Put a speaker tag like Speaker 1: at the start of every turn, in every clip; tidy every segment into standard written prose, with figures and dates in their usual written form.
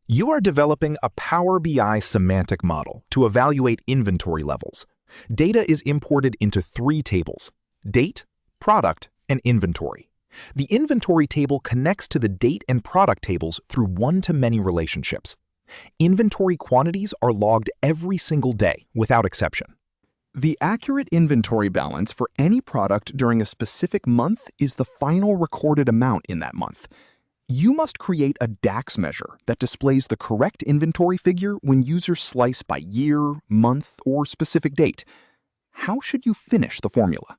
Speaker 1: You are developing a Power BI semantic model to evaluate inventory levels. Data is imported into three tables: date, product, and inventory. The inventory table connects to the date and product tables through one-to-many relationships. Inventory quantities are logged every single day without exception.
Speaker 2: The accurate inventory balance for any product during a specific month is the final recorded amount in that month. You must create a DAX measure that displays the correct inventory figure when users slice by year, month, or specific date. How should you finish the formula?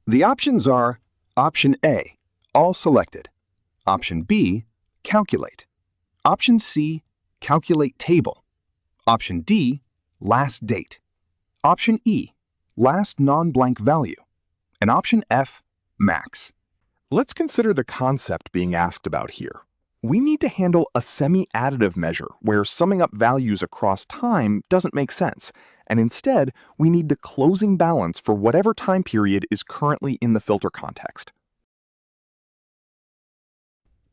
Speaker 3: The options are Option A, all selected. Option B, calculate. Option C, calculate table. Option D, last date. Option E, last non-blank value. And option F, max.
Speaker 2: Let's consider the concept being asked about here. We need to handle a semi-additive measure where summing up values across time doesn't make sense, and instead we need the closing balance for whatever time period is currently in the filter context.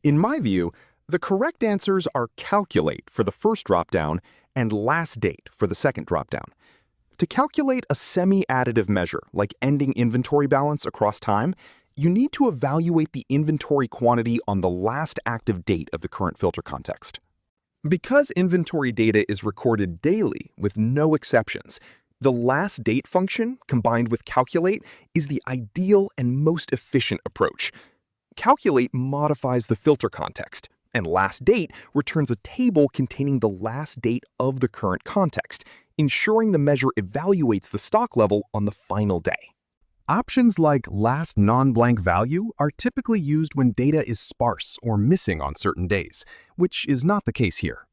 Speaker 2: In my view, the correct answers are calculate for the first dropdown and last date for the second dropdown. To calculate a semi-additive measure like ending inventory balance across time, you need to evaluate the inventory quantity on the last active date of the current filter context. Because inventory data is recorded daily with no exceptions, the last date function combined with calculate is the ideal and most efficient approach. Calculate modifies the filter context, and last date returns a table containing the last date of the current context, ensuring the measure evaluates the stock level on the final day. Options like last non-blank value are typically used when data is sparse or missing on certain days, which is not the case here.